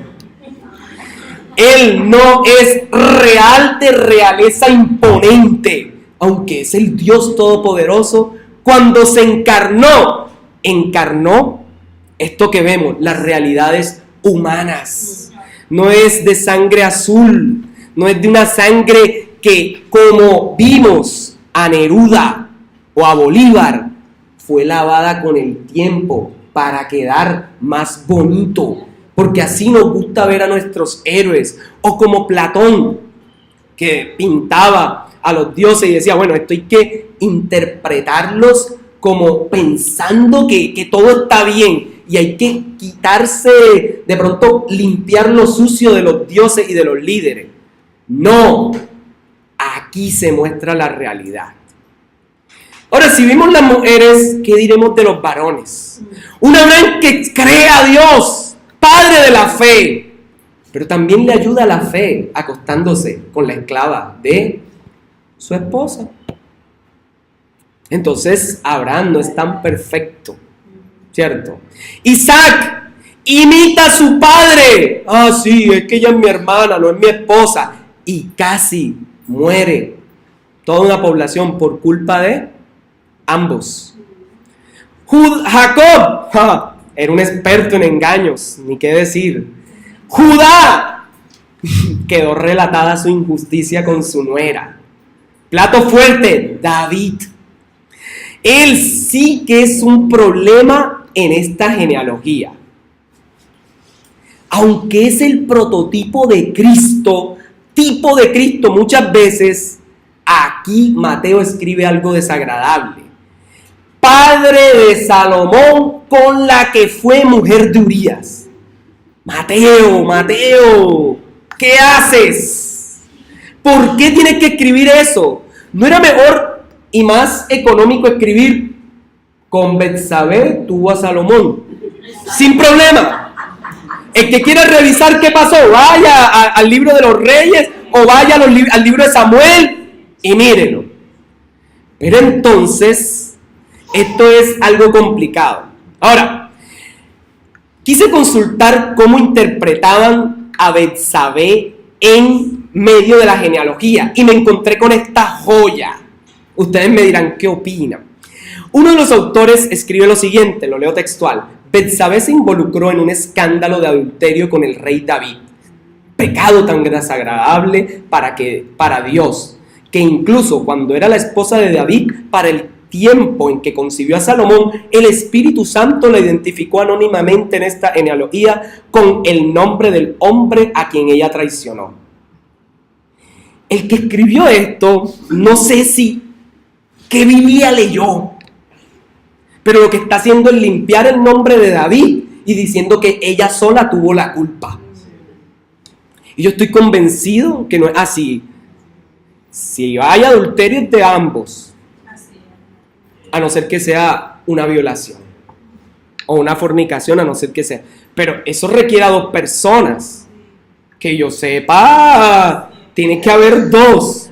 Él no es real de realeza imponente, aunque es el Dios Todopoderoso. Cuando se encarnó esto que vemos, las realidades humanas. No es de sangre azul, no es de una sangre que, como vimos a Neruda o a Bolívar, fue lavada con el tiempo para quedar más bonito, porque así nos gusta ver a nuestros héroes, o como Platón, que pintaba a los dioses y decía, bueno, esto hay que interpretarlos como pensando que todo está bien, y hay que quitarse, de pronto limpiar lo sucio de los dioses y de los líderes. No, aquí se muestra la realidad. Ahora, si vimos las mujeres, ¿qué diremos de los varones? Un Abraham que cree a Dios, padre de la fe, pero también le ayuda a la fe acostándose con la esclava de su esposa. Entonces, Abraham no es tan perfecto, ¿cierto? Isaac imita a su padre. Ah, sí, es que ella es mi hermana, no es mi esposa. Y casi muere toda una población por culpa de ambos. Jacob era un experto en engaños, ni qué decir. Judá quedó relatada su injusticia con su nuera. Plato fuerte, David. Él sí que es un problema en esta genealogía. Aunque es el prototipo de Cristo, tipo de Cristo, muchas veces aquí Mateo escribe algo desagradable. Padre de Salomón con la que fue mujer de Urías. Mateo, ¿qué haces? ¿Por qué tienes que escribir eso? ¿No era mejor y más económico escribir con Betsabé tuvo a Salomón? Sin problema. El que quiera revisar qué pasó, vaya al libro de los Reyes o vaya al libro de Samuel y mírenlo. Pero entonces, esto es algo complicado. Ahora, quise consultar cómo interpretaban a Betsabé en medio de la genealogía y me encontré con esta joya. Ustedes me dirán qué opinan. Uno de los autores escribe lo siguiente, lo leo textual. Betsabé se involucró en un escándalo de adulterio con el rey David. Pecado tan desagradable para Dios, que incluso cuando era la esposa de David, para el tiempo en que concibió a Salomón, el Espíritu Santo la identificó anónimamente en esta genealogía con el nombre del hombre a quien ella traicionó. El que escribió esto, no sé qué Biblia leyó, pero lo que está haciendo es limpiar el nombre de David y diciendo que ella sola tuvo la culpa. Y yo estoy convencido que no es así. Si hay adulterio es de ambos, a no ser que sea una violación o una fornicación, a no ser que sea. Pero eso requiere a dos personas. Que yo sepa, tiene que haber dos.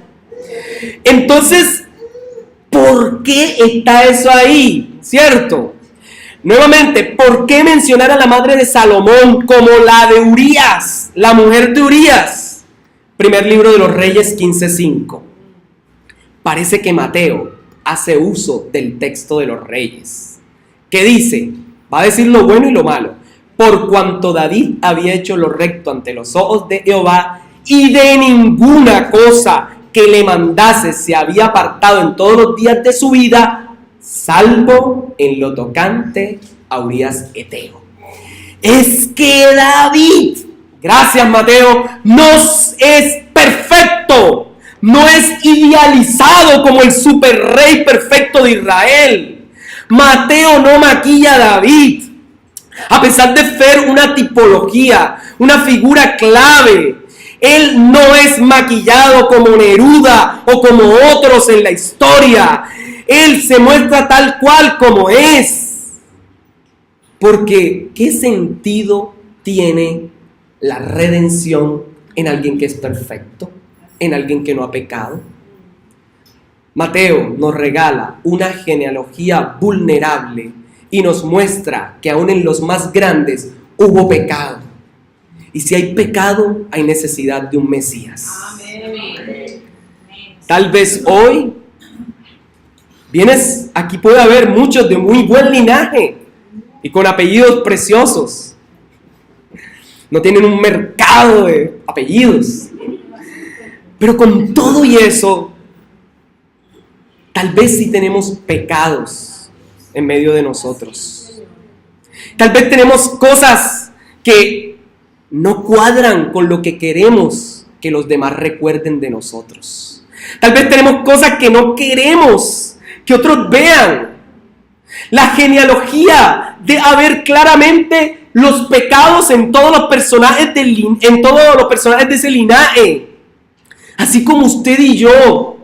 Entonces, ¿por qué está eso ahí? ¿Cierto? Nuevamente, ¿por qué mencionar a la madre de Salomón como la de Urías, la mujer de Urías? Primer libro de los Reyes 15:5. Parece que Mateo hace uso del texto de los Reyes, que dice, va a decir lo bueno y lo malo. Por cuanto David había hecho lo recto ante los ojos de Jehová y de ninguna cosa que le mandase se había apartado en todos los días de su vida, salvo en lo tocante a Urías Eteo. Es que David, gracias Mateo, no es perfecto, no es idealizado como el super rey perfecto de Israel. Mateo no maquilla a David, a pesar de ser una tipología, una figura clave. Él no es maquillado como Neruda o como otros en la historia. Él se muestra tal cual como es. Porque, ¿qué sentido tiene la redención en alguien que es perfecto? ¿En alguien que no ha pecado? Mateo nos regala una genealogía vulnerable y nos muestra que aún en los más grandes hubo pecado. Y si hay pecado, hay necesidad de un Mesías. Tal vez hoy vienes, aquí puede haber muchos de muy buen linaje y con apellidos preciosos. No tienen un mercado de apellidos. Pero con todo y eso, tal vez sí tenemos pecados en medio de nosotros. Tal vez tenemos cosas que no cuadran con lo que queremos que los demás recuerden de nosotros. Tal vez tenemos cosas que no queremos que otros vean. La genealogía de ver claramente los pecados en todos los personajes de ese linaje. Así como usted y yo,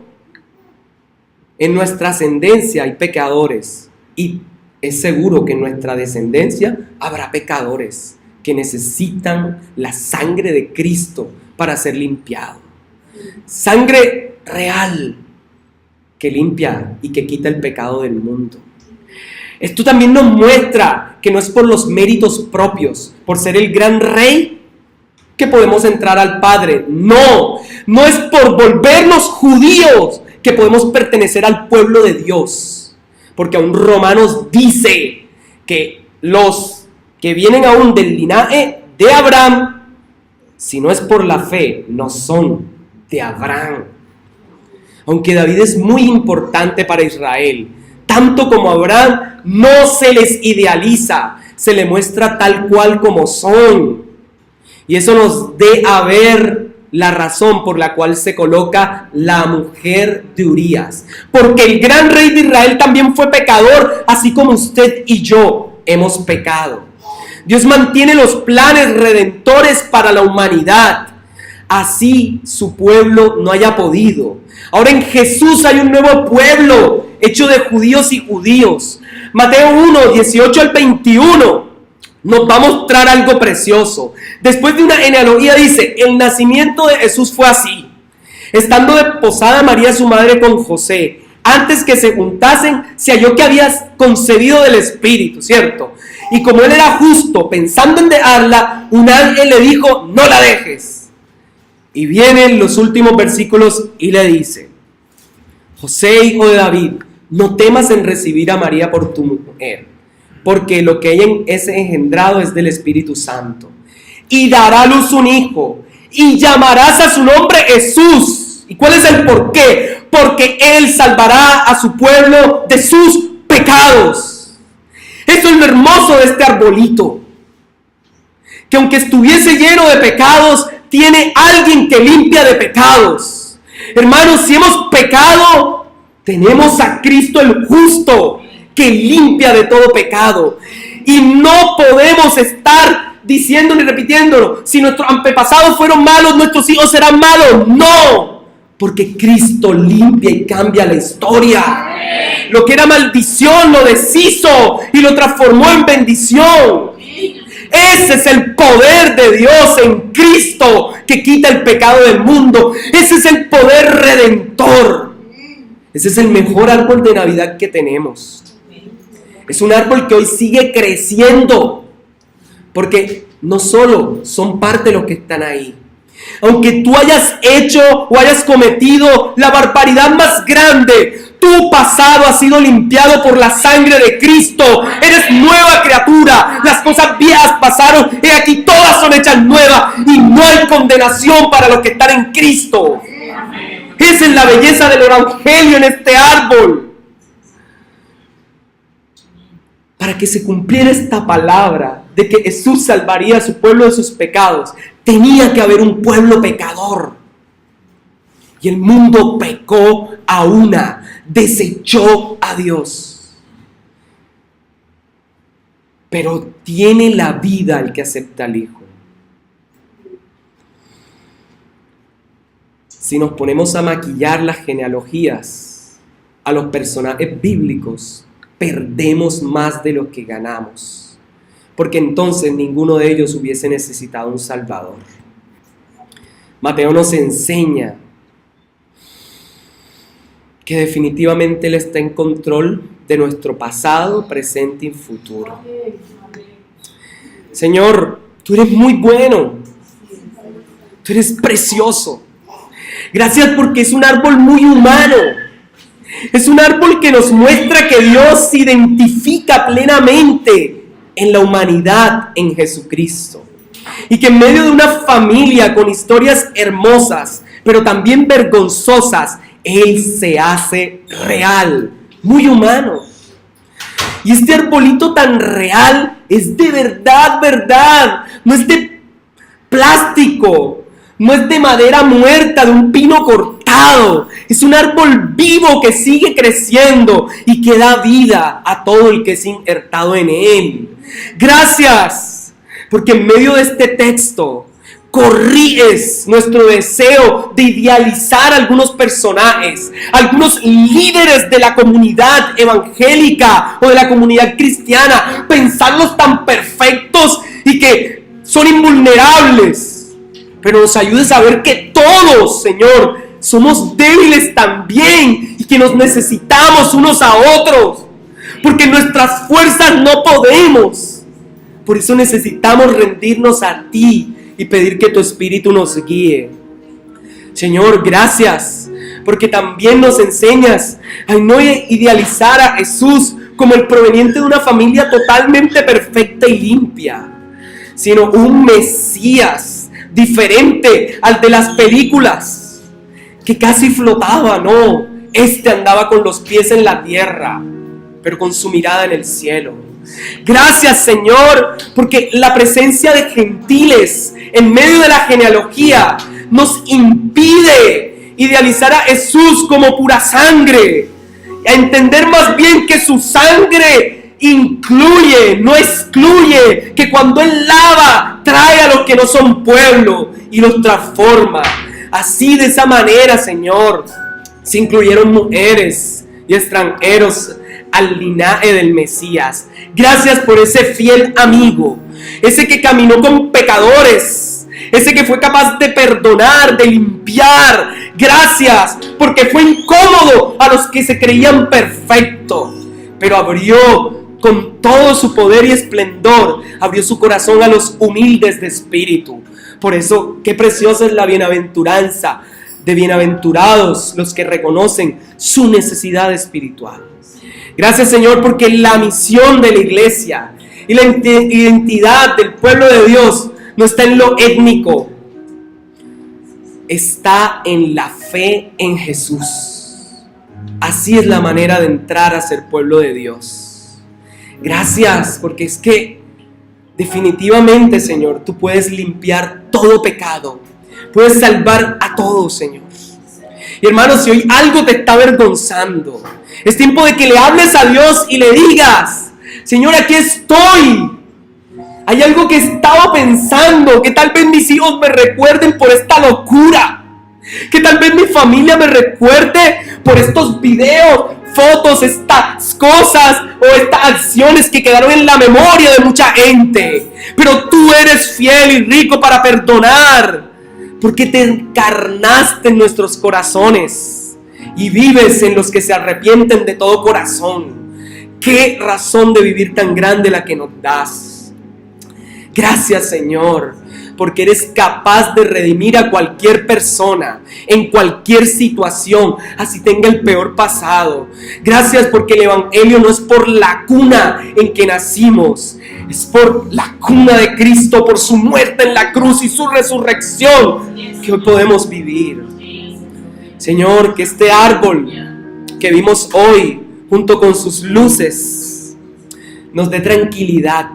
en nuestra ascendencia hay pecadores. Y es seguro que en nuestra descendencia habrá pecadores que necesitan la sangre de Cristo para ser limpiado. Sangre real que limpia y que quita el pecado del mundo. Esto también nos muestra que no es por los méritos propios, por ser el gran rey, que podemos entrar al Padre. No es por volvernos judíos que podemos pertenecer al pueblo de Dios. Porque aún Romanos dice que los que vienen aún del linaje de Abraham, si no es por la fe, no son de Abraham. Aunque David es muy importante para Israel, tanto como Abraham, no se les idealiza, se le muestra tal cual como son. Y eso nos dé a ver la razón por la cual se coloca la mujer de Urías. Porque el gran rey de Israel también fue pecador, así como usted y yo hemos pecado. Dios mantiene los planes redentores para la humanidad. Así su pueblo no haya podido. Ahora en Jesús hay un nuevo pueblo, hecho de judíos y judíos. Mateo 1, 18 al 21. Nos va a mostrar algo precioso. Después de una genealogía dice, el nacimiento de Jesús fue así. Estando desposada María su madre con José, antes que se juntasen, se halló que había concebido del Espíritu, ¿cierto? Y como él era justo, pensando en dejarla, un ángel le dijo, no la dejes. Y vienen los últimos versículos y le dice, José, hijo de David, no temas en recibir a María por tu mujer, porque lo que ella es engendrado es del Espíritu Santo. Y dará a luz un hijo, y llamarás a su nombre Jesús. ¿Y cuál es el por qué? Porque él salvará a su pueblo de sus pecados. Eso es lo hermoso de este arbolito. Que aunque estuviese lleno de pecados, tiene alguien que limpia de pecados. Hermanos, si hemos pecado, tenemos a Cristo el justo, que limpia de todo pecado. Y no podemos estar diciéndolo y repitiéndolo. Si nuestros antepasados fueron malos, nuestros hijos serán malos. No, porque Cristo limpia y cambia la historia. Lo que era maldición lo deshizo y lo transformó en bendición. Ese es el poder de Dios en Cristo que quita el pecado del mundo. Ese es el poder redentor. Ese es el mejor árbol de Navidad que tenemos. Es un árbol que hoy sigue creciendo, porque no solo son parte de los que están ahí. Aunque tú hayas hecho o hayas cometido la barbaridad más grande, tu pasado ha sido limpiado por la sangre de Cristo. Eres nueva criatura. Las cosas viejas pasaron, y aquí todas son hechas nuevas, y no hay condenación para los que están en Cristo. Esa es la belleza del evangelio en este árbol. Para que se cumpliera esta palabra de que Jesús salvaría a su pueblo de sus pecados, tenía que haber un pueblo pecador. Y el mundo pecó a una, desechó a Dios. Pero tiene la vida el que acepta al Hijo. Si nos ponemos a maquillar las genealogías a los personajes bíblicos, perdemos más de lo que ganamos, porque entonces ninguno de ellos hubiese necesitado un Salvador. Mateo nos enseña que definitivamente Él está en control de nuestro pasado, presente y futuro. Señor, tú eres muy bueno, Tú eres precioso. Gracias porque es un árbol muy humano. Es un árbol que nos muestra que Dios se identifica plenamente en la humanidad en Jesucristo. Y que en medio de una familia con historias hermosas, pero también vergonzosas, Él se hace real, muy humano. Y este arbolito tan real es de verdad, verdad. No es de plástico, no es de madera muerta, de un pino cortado. Es un árbol vivo que sigue creciendo y que da vida a todo el que es injertado en él. Gracias, porque en medio de este texto corriges nuestro deseo de idealizar a algunos personajes, algunos líderes de la comunidad evangélica o de la comunidad cristiana, pensarlos tan perfectos y que son invulnerables. Pero nos ayudes a ver que todos, Señor, somos débiles también y que nos necesitamos unos a otros, porque nuestras fuerzas no podemos. Por eso necesitamos rendirnos a ti y pedir que tu Espíritu nos guíe. Señor, gracias, porque también nos enseñas a no idealizar a Jesús como el proveniente de una familia totalmente perfecta y limpia, sino un Mesías diferente al de las películas, que casi flotaba. No, este andaba con los pies en la tierra, pero con su mirada en el cielo. Gracias, Señor, porque la presencia de gentiles en medio de la genealogía nos impide idealizar a Jesús como pura sangre, a entender más bien que su sangre incluye, no excluye, que cuando Él lava, trae a los que no son pueblo y los transforma. Así, de esa manera, Señor, se incluyeron mujeres y extranjeros al linaje del Mesías. Gracias por ese fiel amigo, ese que caminó con pecadores, ese que fue capaz de perdonar, de limpiar. Gracias porque fue incómodo a los que se creían perfectos, pero abrió con todo su poder y esplendor, abrió su corazón a los humildes de espíritu. Por eso, qué preciosa es la bienaventuranza. De bienaventurados los que reconocen su necesidad espiritual. Gracias, Señor, porque la misión de la iglesia y la identidad del pueblo de Dios no está en lo étnico, está en la fe en Jesús. Así es la manera de entrar a ser pueblo de Dios. Gracias, porque es que definitivamente, Señor, tú puedes limpiar todo pecado, puedes salvar a todos, Señor. Y hermanos, si hoy algo te está avergonzando, es tiempo de que le hables a Dios y le digas: Señor, aquí estoy. Hay algo que he estado pensando, que tal vez mis hijos me recuerden por esta locura, que tal vez mi familia me recuerde por estos videos, fotos, estas cosas o estas acciones que quedaron en la memoria de mucha gente. Pero tú eres fiel y rico para perdonar, porque te encarnaste en nuestros corazones y vives en los que se arrepienten de todo corazón. Qué razón de vivir tan grande la que nos das. Gracias, Señor, porque eres capaz de redimir a cualquier persona en cualquier situación, así tenga el peor pasado. Gracias porque el evangelio no es por la cuna en que nacimos, es por la cuna de Cristo, por su muerte en la cruz y su resurrección, que hoy podemos vivir. Señor, que este árbol que vimos hoy, junto con sus luces, nos dé tranquilidad,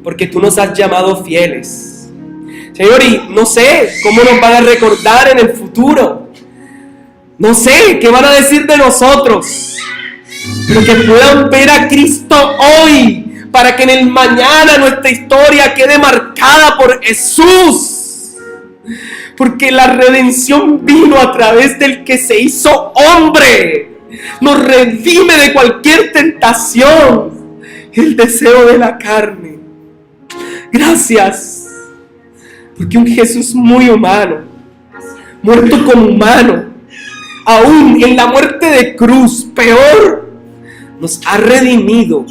porque tú nos has llamado fieles. Señor, y no sé cómo nos van a recordar en el futuro. No sé qué van a decir de nosotros, pero que puedan ver a Cristo hoy, para que en el mañana nuestra historia quede marcada por Jesús. Porque la redención vino a través del que se hizo hombre. Nos redime de cualquier tentación, el deseo de la carne. Gracias, porque un Jesús muy humano, muerto como humano, aún en la muerte de cruz, peor, nos ha redimido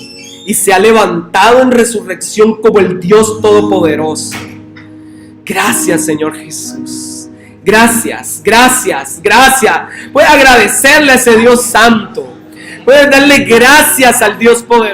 y se ha levantado en resurrección como el Dios Todopoderoso. Gracias, Señor Jesús. Gracias, gracias, gracias. Puedes agradecerle a ese Dios santo. Puedes darle gracias al Dios poderoso.